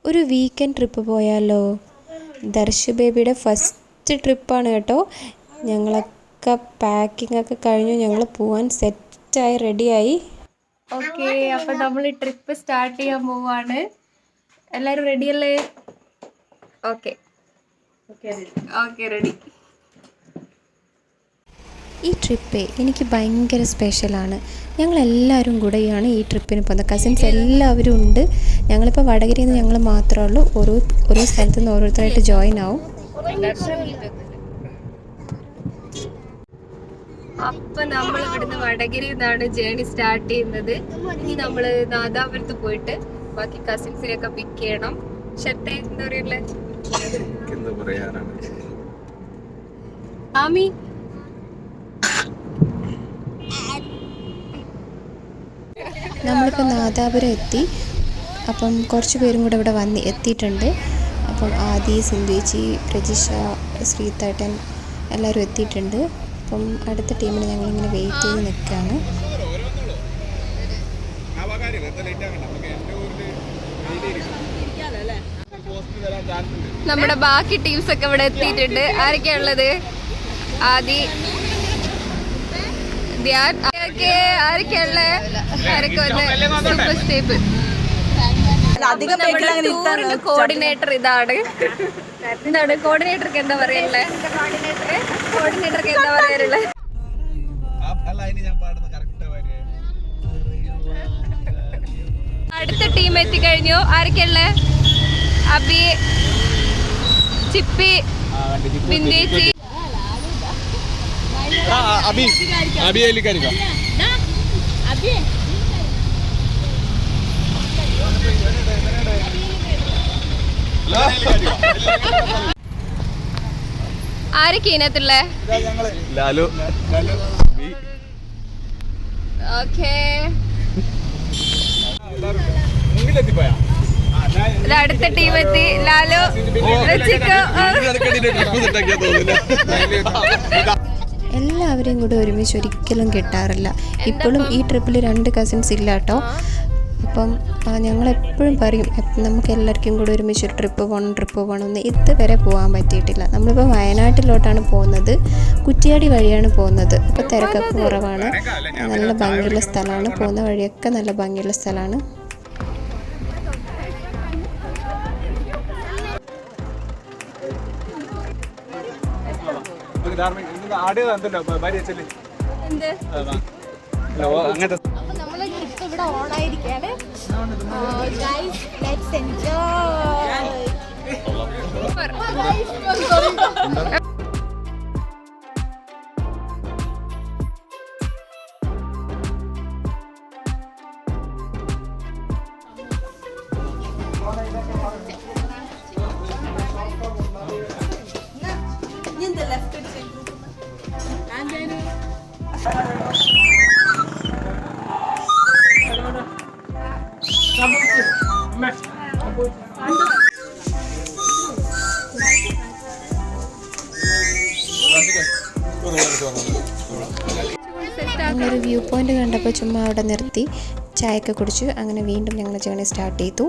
ഒരു weekend trip പോയാലോ? ദർശ് ബേബിയുടെ ഫസ്റ്റ് ട്രിപ്പാണ് കേട്ടോ. ഞങ്ങളൊക്കെ പാക്കിംഗ് ഒക്കെ കഴിഞ്ഞു, ഞങ്ങൾ പോവാൻ സെറ്റായി റെഡിയായി. ഓക്കെ, അപ്പം നമ്മൾ ട്രിപ്പ് സ്റ്റാർട്ട് ചെയ്യാൻ പോവാണ്. എല്ലാവരും റെഡിയല്ലേ? Okay okay ready. ഈ ട്രിപ്പ് എനിക്ക് ഭയങ്കര സ്പെഷ്യലാണ്. ഞങ്ങളെല്ലാവരും കൂടെയാണ് ഈ ട്രിപ്പിന് പോകുന്നത്. കസിൻസ് എല്ലാവരും ഉണ്ട്. ഞങ്ങളിപ്പോൾ വടകരയിൽ നിന്ന് ഞങ്ങൾ മാത്രമേ ഉള്ളൂ. ഓരോ സ്ഥലത്തു നിന്ന് ഓരോരുത്തരായിട്ട് ജോയിൻ ആവും. അപ്പം നമ്മൾ ഇവിടുന്ന് വടകരയിൽ നിന്നാണ് ജേണി സ്റ്റാർട്ട് ചെയ്യുന്നത്. ഇനി നമ്മൾ നാദാപുരത്ത് പോയിട്ട് ബാക്കി കസിൻസിനെയൊക്കെ പിക്ക് ചെയ്യണം. ഷത്തെ എന്താ പറയല്ലേ? ആമി നമ്മളിപ്പോൾ നാദാപുരം എത്തി. അപ്പം കുറച്ച് പേരും കൂടെ ഇവിടെ എത്തിയിട്ടുണ്ട്. അപ്പം ആദി, സിന്ധുവേച്ചി, പ്രജിഷ, ശ്രീതേട്ടൻ എല്ലാവരും എത്തിയിട്ടുണ്ട്. അപ്പം അടുത്ത ടീമിന് ഞങ്ങളിങ്ങനെ വെയിറ്റ് ചെയ്ത് നിൽക്കുകയാണ്. നമ്മുടെ ബാക്കി ടീംസ് ഒക്കെ ഇവിടെ എത്തിയിട്ടുണ്ട്. ആരൊക്കെയാ ഉള്ളത്? ആദി, ധ്യാൻ, കോർഡിനേറ്റർ ഇതാണ്. എന്താണ് കോർഡിനേറ്റർക്ക് എന്താ പറയല്ലേ? കോർഡിനേറ്റർക്ക് എന്താ പറയാറുള്ളത്? അടുത്ത ടീം എത്തിക്കഴിഞ്ഞു. ആരൊക്കെയുള്ള? അബി, ചിപ്പി, ബിന്ദേച്ചി, ആരൊക്കെ ഇതിനകത്തുള്ള? ഓക്കെ, അടുത്ത ടീം എത്തി. ലാലു, എല്ലാവരെയും കൂടെ ഒരുമിച്ച് ഒരിക്കലും കിട്ടാറില്ല. ഇപ്പോഴും ഈ ട്രിപ്പിൽ 2 കസിൻസ് ഇല്ല കേട്ടോ. അപ്പം ഞങ്ങളെപ്പോഴും പറയും നമുക്ക് എല്ലാവർക്കും കൂടെ ഒരുമിച്ച് ഒരു ട്രിപ്പ് പോകണം എന്ന്. ഇതുവരെ പോകാൻ പറ്റിയിട്ടില്ല. നമ്മളിപ്പോൾ വയനാട്ടിലോട്ടാണ് പോകുന്നത്. കുറ്റിയാടി വഴിയാണ് പോകുന്നത്. ഇപ്പോൾ തിരക്കൊക്കെ കുറവാണ്. നല്ല ഭംഗിയുള്ള സ്ഥലമാണ്. പോകുന്ന വഴിയൊക്കെ നല്ല ഭംഗിയുള്ള സ്ഥലമാണ്. ഇവിടെ ഓണായിരിക്കാണ്. ഞങ്ങളൊരു വ്യൂ പോയിന്റ് കണ്ടപ്പോൾ ചുമ്മാ അവിടെ നിർത്തി ചായയൊക്കെ കുടിച്ചു. അങ്ങനെ വീണ്ടും ഞങ്ങൾ ജേണി സ്റ്റാർട്ട് ചെയ്തു.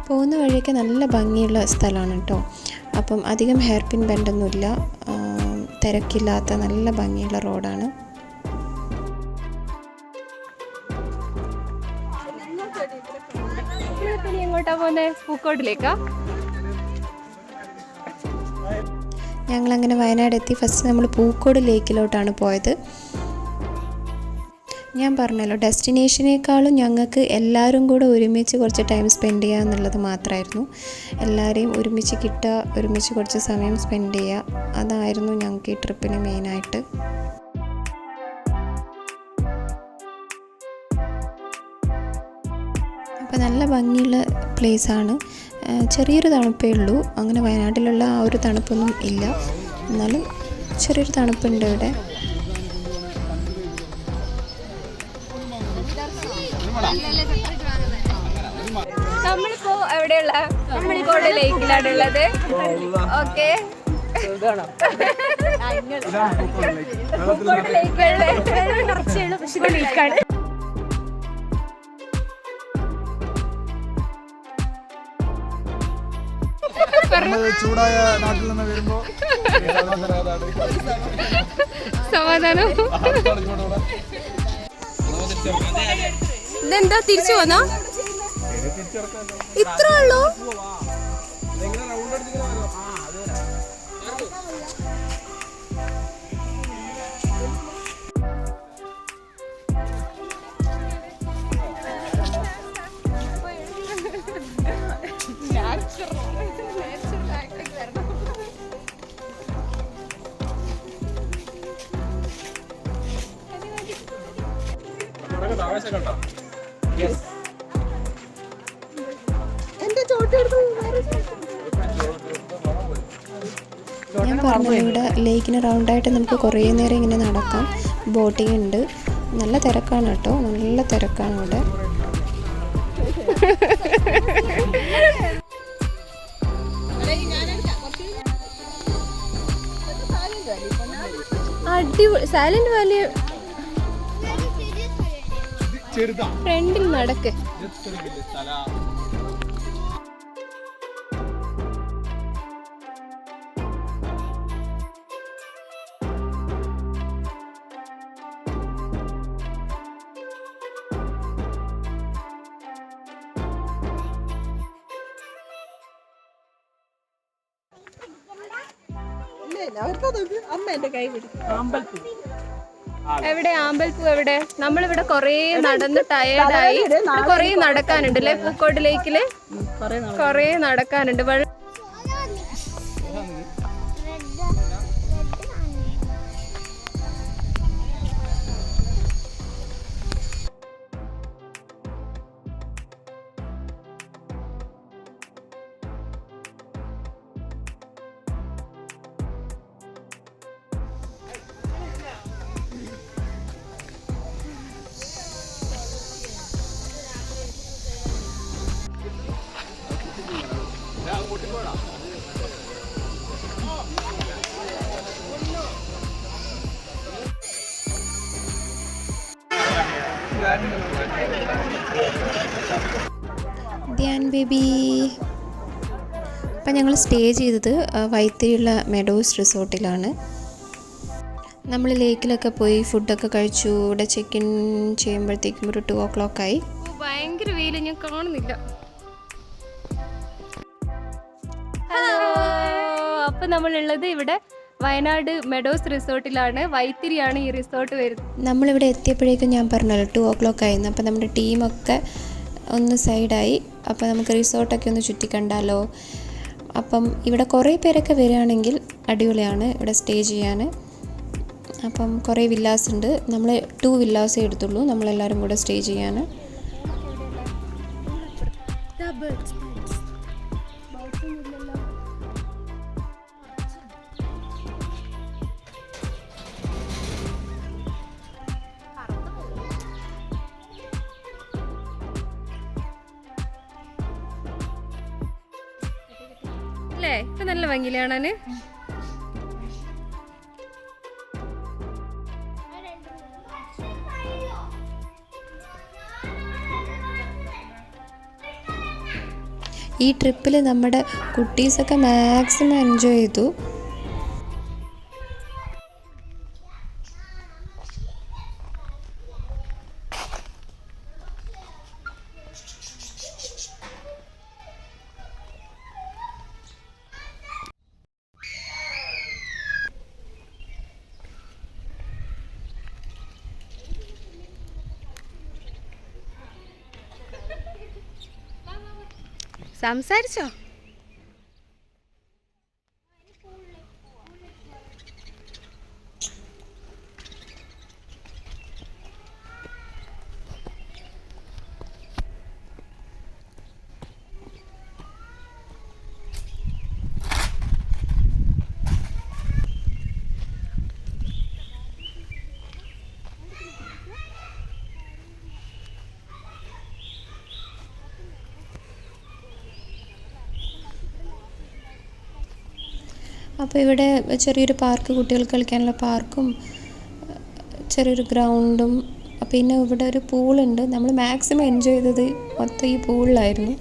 പോകുന്ന വഴിയൊക്കെ നല്ല ഭംഗിയുള്ള സ്ഥലമാണ് കേട്ടോ. അപ്പം അധികം ഹെയർ പിൻ ബെൻഡൊന്നുമില്ല. തിരക്കില്ലാത്ത നല്ല ഭംഗിയുള്ള റോഡാണ്. എങ്ങോട്ടാ പോകുന്നത്? പൂക്കോട്ടിലേക്കാ? ഞങ്ങളങ്ങനെ വയനാട് എത്തി. ഫസ്റ്റ് നമ്മൾ പൂക്കോട് ലേക്കിലോട്ടാണ് പോയത്. ഞാൻ പറഞ്ഞല്ലോ, ഡെസ്റ്റിനേഷനേക്കാളും ഞങ്ങൾക്ക് എല്ലാവരും കൂടെ ഒരുമിച്ച് കുറച്ച് ടൈം സ്പെൻഡ് ചെയ്യുക എന്നുള്ളത് മാത്രമായിരുന്നു. എല്ലാവരെയും ഒരുമിച്ച് കിട്ടുക, ഒരുമിച്ച് കുറച്ച് സമയം സ്പെൻഡ് ചെയ്യുക, അതായിരുന്നു ഞങ്ങൾക്ക് ഈ ട്രിപ്പിന് മെയിനായിട്ട്. അപ്പോൾ നല്ല ഭംഗിയുള്ള പ്ലേസാണ്. ചെറിയൊരു തണുപ്പേ ഉള്ളൂ. അങ്ങനെ വയനാട്ടിലുള്ള ആ ഒരു തണുപ്പൊന്നും ഇല്ല, എന്നാലും ചെറിയൊരു തണുപ്പുണ്ട് ഇവിടെ. നമ്മളിപ്പോ എവിടെയുള്ള കോഴിക്കോട് ലേക്കിലാണ് ഉള്ളത്. ഓക്കെ, ചൂടായ നാട്ടിൽ നിന്ന് വരുമ്പോ സമാധാനം. ഇതെന്താ തിരിച്ചു പോന്നോ? ഇത്ര ഉള്ളൂ? ഞാൻ പറഞ്ഞു, ഇവിടെ ലേക്കിന് റൗണ്ടായിട്ട് നമുക്ക് കുറേ നേരം ഇങ്ങനെ നടക്കാം. ബോട്ടിംഗ് ഉണ്ട്. നല്ല തിരക്കാണ് കേട്ടോ, നല്ല തിരക്കാണ് ഇവിടെ. അടിപൊളി. സൈലന്റ് വാലി ഫ്രണ്ടിൽ നടക്ക്. എവിടെ ആമ്പൽപ്പൂ? എവിടെ? നമ്മളിവിടെ കൊറേ നടന്ന് ടയേർഡായി. കൊറേ നടക്കാനുണ്ട് അല്ലേ പൂക്കോട് ലേക്കില്? കൊറേ നടക്കാനുണ്ട്. ധ്യാൻ ബേബി. അപ്പം ഞങ്ങൾ സ്റ്റേ ചെയ്തത് വൈത്തിരിയുള്ള മെഡോസ് റിസോർട്ടിലാണ്. നമ്മൾ ലേക്കിലൊക്കെ പോയി ഫുഡൊക്കെ കഴിച്ചു. ഇവിടെ ചെക്ക് ഇൻ ചെയ്യുമ്പോഴത്തേക്കും ഒരു 2 o'clock ആയി. ഭയങ്കര വെയില്, ഞാൻ കാണുന്നില്ല. ഹലോ, അപ്പൊ നമ്മളുള്ളത് ഇവിടെ വയനാട് മെഡോസ് റിസോർട്ടിലാണ്. വൈത്തിരിയാണ് ഈ റിസോർട്ട് വരുന്നത്. നമ്മളിവിടെ എത്തിയപ്പോഴേക്കും ഞാൻ പറഞ്ഞല്ലോ 2 o'clock ആയിരുന്നു. അപ്പം നമ്മുടെ ടീമൊക്കെ ഒന്ന് സൈഡായി. അപ്പോൾ നമുക്ക് റിസോർട്ടൊക്കെ ഒന്ന് ചുറ്റിക്കണ്ടാലോ. അപ്പം ഇവിടെ കുറേ പേരൊക്കെ വരികയാണെങ്കിൽ അടിപൊളിയാണ് ഇവിടെ സ്റ്റേ ചെയ്യാൻ. അപ്പം കുറേ വില്ലാസ് ഉണ്ട്. നമ്മൾ 2 വില്ലാസേ എടുത്തുള്ളൂ നമ്മളെല്ലാവരും കൂടെ സ്റ്റേ ചെയ്യാൻ. അല്ലേ? ഇപ്പൊ നല്ല ഭംഗിയില്ലേ കാണാന്? ഈ ട്രിപ്പിൽ നമ്മുടെ കുട്ടീസൊക്കെ മാക്സിമം എൻജോയ് ചെയ്തു. സംസാരിച്ചോ? അപ്പോൾ ഇവിടെ ചെറിയൊരു പാർക്ക്, കുട്ടികൾക്ക് കളിക്കാനുള്ള പാർക്കും ചെറിയൊരു ഗ്രൗണ്ടും പിന്നെ ഇവിടെ ഒരു പൂളുണ്ട്. നമ്മൾ മാക്സിമം എൻജോയ് ചെയ്തത് മൊത്തം ഈ പൂളിലായിരുന്നു.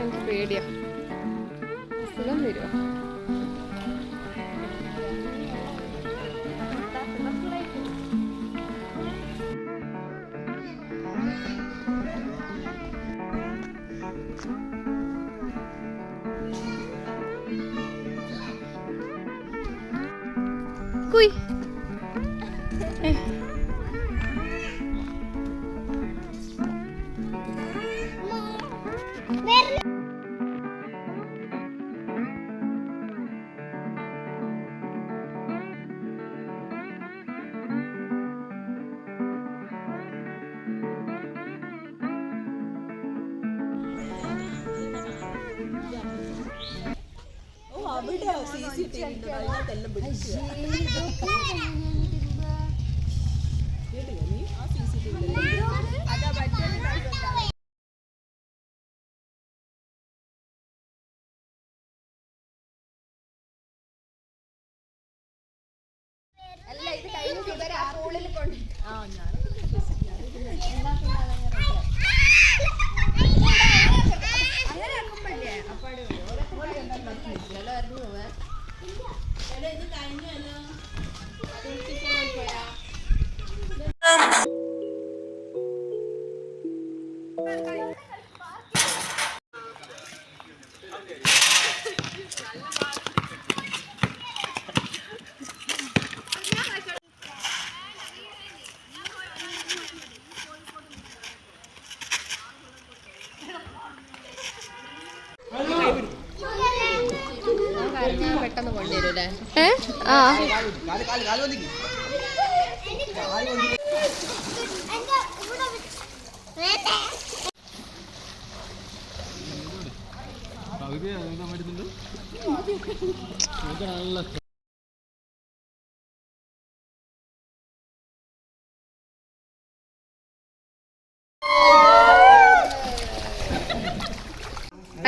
എനിക്ക് പേടിയാ, സുഖം വരുമോ? കുയ് അല്ല, ഇത് കഴിഞ്ഞിട്ട് ഇവരെ ആ പൂളിൽ കൊണ്ട് അങ്ങനെ ആക്കുമ്പോഴേ അപ്പാട് ഇത് കഴിഞ്ഞല്ലോ. പെട്ടെന്ന് കൊണ്ടുവരൂലേ? ആ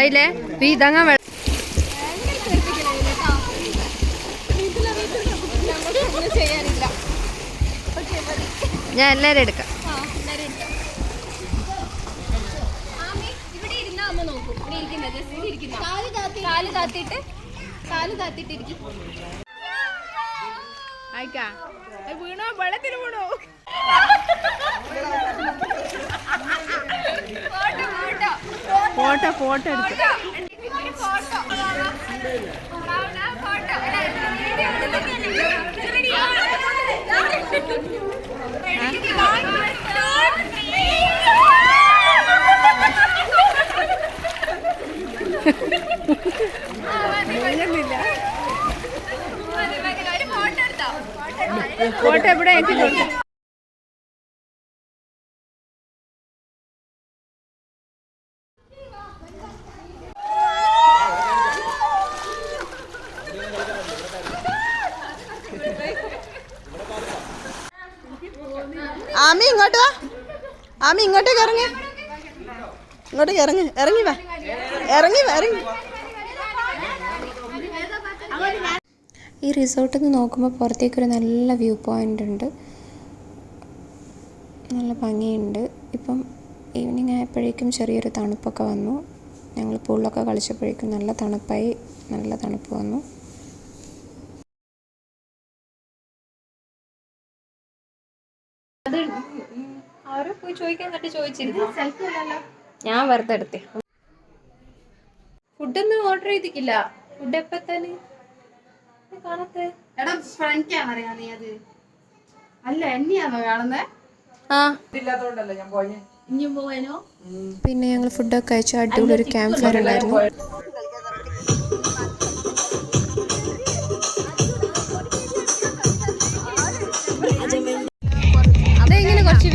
അതിലെ വീതങ്ങ ചെയ്യാനില്ല. ഞാൻ എല്ലാരും എടുക്കാം. ഇവിടെ ഇരുന്നാ അമ്മ നോക്കും. ഇവിടെ ഇരിക്കുന്ന ജസ്റ്റ് ഇരിക്കുന്ന കാല് താത്തിട്ട് ഇരിക്കും. ആയിക്കാ വീണോ, വെള്ളത്തിന് വീണോ? ഫോട്ടോ എടുത്തു. ഫോട്ടോ എവിടെ എത്തിയിട്ടുണ്ട്? ആമി ഇങ്ങോട്ട് വാ. ആമി ഇങ്ങോട്ടേക്ക് ഇറങ്ങി, ഇങ്ങോട്ടേക്ക് ഇറങ്ങി, ഇറങ്ങി വാ, ഇറങ്ങി വാ, ഇറങ്ങി. ഈ റിസോർട്ടിൽ നിന്ന് നോക്കുമ്പോൾ പുറത്തേക്കൊരു നല്ല വ്യൂ പോയിൻ്റ് ഉണ്ട്. നല്ല ഭംഗിയുണ്ട്. ഇപ്പം ഈവനിങ് ആയപ്പോഴേക്കും ചെറിയൊരു തണുപ്പൊക്കെ വന്നു. ഞങ്ങൾ പൂളിലൊക്കെ കളിച്ചപ്പോഴേക്കും നല്ല തണുപ്പായി, നല്ല തണുപ്പ് വന്നു. അത് ആരോ പോയി ചോദിക്കാൻ കണ്ടി ചോദിച്ചിരുന്നു. ഞാൻ വെറുതെ എടുത്തേ. ഫുഡൊന്നും ഓർഡർ ചെയ്തിട്ടില്ല. ഫുഡ് എപ്പത്താന് കാണത്തെ? എടാ ഫ്രണ്ട് ക്യാമറ നീ അത് അല്ല എന്നെയാണോ കാണുന്നേ? ആ ഇല്ലാത്തോണ്ടല്ലേ ഞാൻ പോയി. ഇനിയും പോവാനോ? പിന്നെ ഞങ്ങൾ ഫുഡൊക്കെ കഴിച്ചു. അടിപൊളി ഒരു ക്യാമ്പ് ഫയർ ഉണ്ടായിരുന്നു. അതെങ്ങനെ കുറച്ച്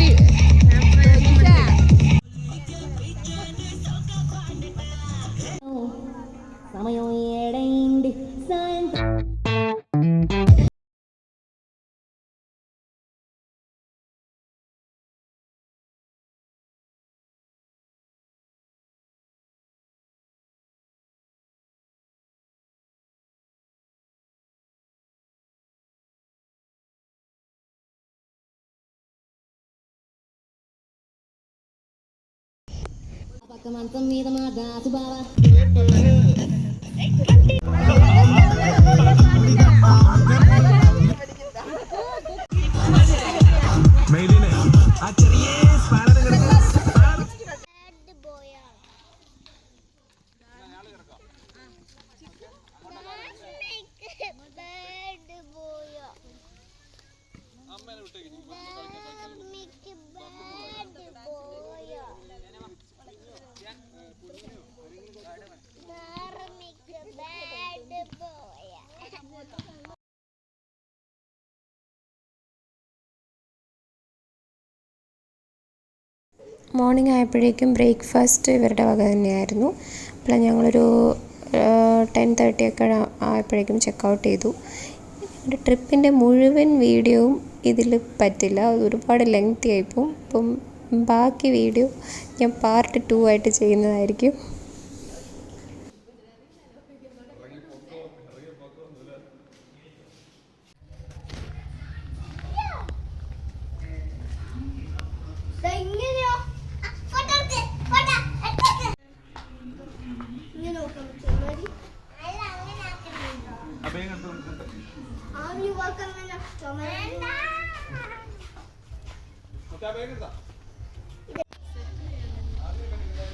മോർണിംഗ് ആയപ്പോഴേക്കും ബ്രേക്ക്ഫാസ്റ്റ് ഇവരുടെ വക തന്നെയായിരുന്നു. അപ്പോൾ ഞങ്ങളൊരു 10:30 ഒക്കെ ആയപ്പോഴേക്കും ചെക്കൗട്ട് ചെയ്തു. ഞങ്ങളുടെ ട്രിപ്പിൻ്റെ മുഴുവൻ വീഡിയോവും ഇതിൽ പറ്റില്ല, ഒരുപാട് ലെങ്തി ആയിപ്പോവും. അപ്പം ബാക്കി വീഡിയോ ഞാൻ പാർട്ട് 2 ആയിട്ട് ചെയ്യുന്നതായിരിക്കും.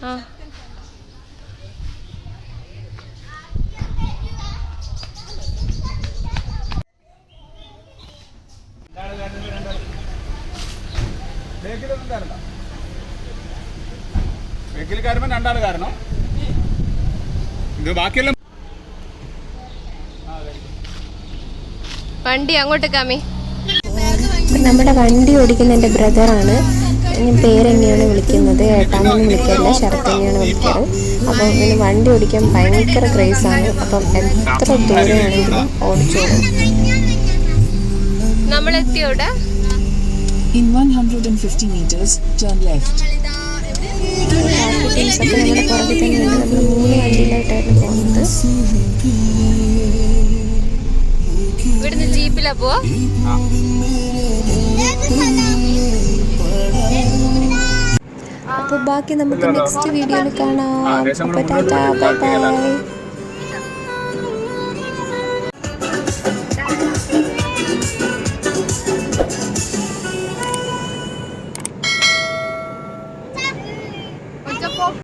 ആ ബേക്കിൽ കയറുമ്പോൾ രണ്ടാൾ കാരണം ഇത് ബാക്കിയെല്ലാം വണ്ടി അങ്ങോട്ട് കാമി. നമ്മുടെ വണ്ടി ഓടിക്കുന്ന എൻ്റെ ബ്രദറാണ്. ഞാൻ പേരെന്നെയാണ് വിളിക്കുന്നത്, ഏട്ടാന്നൊന്നും വിളിക്കാറില്ല, ശരത്ത് തന്നെയാണ് വിളിക്കാറ്. അപ്പം ഇങ്ങനെ വണ്ടി ഓടിക്കാൻ ഭയങ്കര ക്രേസാണ്. അപ്പം എത്ര ദൂരെയാണെങ്കിലും ഓടിച്ചോളും. നമ്മളെത്തിയോടെ In 150 meters, turn left. ബാക്കി ടീംസൊക്കെ നമ്മുടെ പുറകിൽ തന്നെയുണ്ട്. നമ്മൾ 3 വണ്ടിയിലായിട്ടായിരുന്നു പോകുന്നത്. ഇവിടുന്ന് ജീപ്പിലാ പോവാ. അപ്പോൾ ബാക്കി നമുക്ക് നെക്സ്റ്റ് വീഡിയോയിൽ കാണാം. അപ്പോൾ ടാറ്റാ, ബൈ ബൈ.